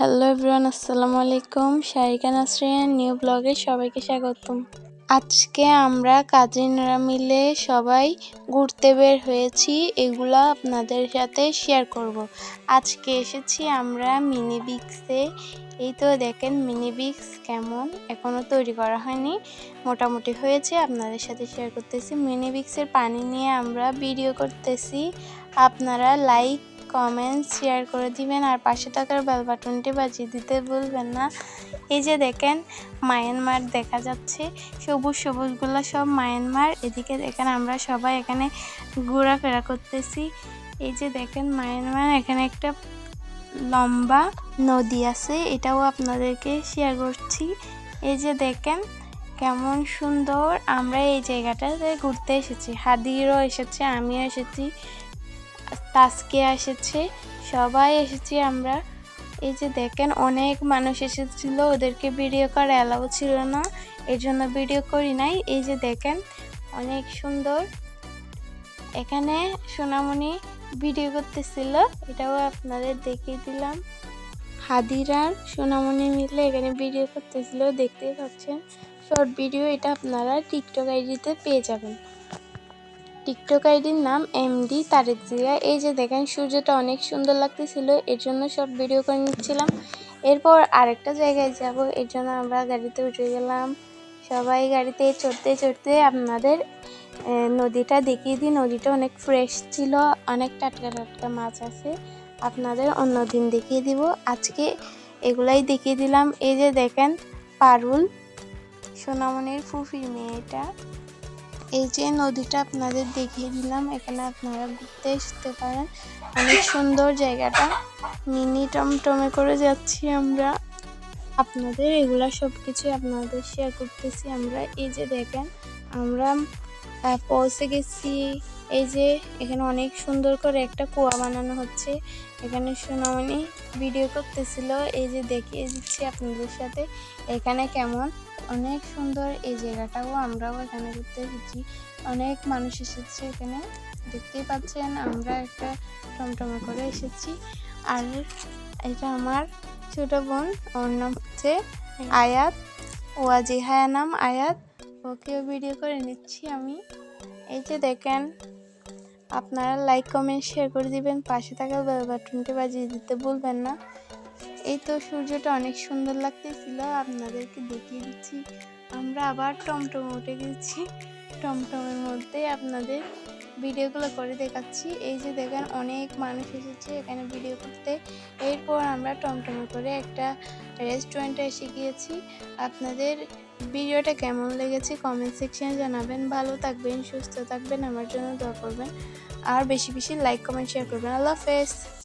Hello everyone, আসসালামু আলাইকুম। শারিকা Nasrin new ব্লগে সবাইকে স্বাগতম। আজকে আমরা কাজিনরা মিলে সবাই ঘুরতে বের হয়েছি, এগুলো আপনাদের সাথে শেয়ার করব। আজকে এসেছি আমরা মিনি বিক্সে। এই তো দেখেন মিনি বিক্স কেমন, এখনও তৈরি করা হয়নি, মোটামুটি হয়েছে, আপনাদের সাথে শেয়ার করতেছি। মিনি বিক্সের পানি নিয়ে আমরা ভিডিও করতেছি। আপনারা লাইক, কমেন্ট, শেয়ার করে দিবেন আর পাশে থাকার বেল বাটনটি বাজিয়ে দিতে ভুলবেন না। এই যে দেখেন মায়ানমার দেখা যাচ্ছে, সবুজ সবুজগুলো সব মায়ানমার। এদিকে দেখেন আমরা সবাই এখানে ঘোরাফেরা করতেছি। এই যে দেখেন মায়ানমার, এখানে একটা লম্বা নদী আছে, এটাও আপনাদেরকে শেয়ার করছি। এই যে দেখেন কেমন সুন্দর। আমরা এই জায়গাটাতে ঘুরতে এসেছি, হাদিরও এসেছে, আমিও এসেছি, তাসকিয়া এসেছে, সবাই এসেছি আমরা। এই যে দেখেন অনেক মানুষ এসেছিল, ওদেরকে ভিডিও করা অ্যালাউ ছিল না, এর জন্য ভিডিও করি নাই। এই যে দেখেন অনেক সুন্দর, এখানে সোনামণি ভিডিও করতেছিল, এটাও আপনাদের দেখিয়ে দিলাম। হাদিরার সোনামণি মিলে এখানে ভিডিও করতেছিল, দেখতেই পাচ্ছেন শর্ট ভিডিও। এটা আপনারা টিকটক আইডিতে পেয়ে যাবেন। টিকটক আইডির নাম এমডি তারেক জিয়া। এই যে দেখেন সূর্যটা অনেক সুন্দর লাগতেছিল, এর জন্য শর্ট ভিডিও করে নিচ্ছিলাম। এরপর আরেকটা জায়গায় যাব, এর জন্য আমরা গাড়িতে উঠে গেলাম। সবাই গাড়িতে চড়তে চড়তে আপনাদের নদীটা দেখিয়ে দিই। নদীটা অনেক ফ্রেশ ছিল, অনেক টাটকা টাটকা মাছ আছে, আপনাদের অন্যদিন দেখিয়ে দিব, আজকে এগুলাই দেখিয়ে দিলাম। এই যে দেখেন পারুল, সোনামণির ফুফির মেয়েটা। এই যে নদীটা আপনাদের দেখিয়ে দিলাম, এখানে আপনারা ঘুরতে আসতে পারেন, অনেক সুন্দর জায়গাটা। মিনি টমটমে করে যাচ্ছি আমরা, আপনাদের এগুলা সব কিছু আপনাদের শেয়ার করতেছি আমরা। এই যে দেখেন আমরা পৌঁছে গেছি। এই যে এখানে অনেক সুন্দর করে একটা কুয়া বানানো হচ্ছে, এখানে সোনামণি ভিডিও করতেছিল। এই যে দেখিয়ে দিচ্ছি আপনাদের সাথে এখানে কেমন, অনেক সুন্দর এই জায়গাটাও। আমরাও এখানে ঘুরতে এসেছি, অনেক মানুষ এসেছে এখানে, দেখতেই পাচ্ছেন। আমরা একটা টমটমে করে এসেছি। আর এটা আমার ছোট বোন, ওর নাম হচ্ছে আয়াত, ওয়াজিহায়া নাম আয়াত, ওকেও ভিডিও করে নিচ্ছি আমি। এই যে দেখেন আপনারা লাইক, কমেন্ট, শেয়ার করে দিবেন, পাশে থাকা বেল বাটনটি বাজিয়ে দিতে ভুলবেন না। এই তো সূর্যটা অনেক সুন্দর লাগতেছিল, আপনাদেরকে দেখিয়ে দিচ্ছি। আমরা আবার টমটমে উঠে গেছি, টমটমের মধ্যে আপনাদের ভিডিওগুলো করে দেখাচ্ছি। এই যে দেখেন অনেক মানুষ এসেছে এখানে ভিডিও করতে। এরপর আমরা টমটমে করে একটা রেস্টুরেন্টে এসে গিয়েছি। আপনাদের ভিডিওটা কেমন লেগেছে কমেন্ট সেকশনে জানাবেন। ভালো থাকবেন, সুস্থ থাকবেন, আমার জন্য দোয়া করবেন আর বেশি বেশি লাইক, কমেন্ট, শেয়ার করবেন। আল্লাহ হাফেজ।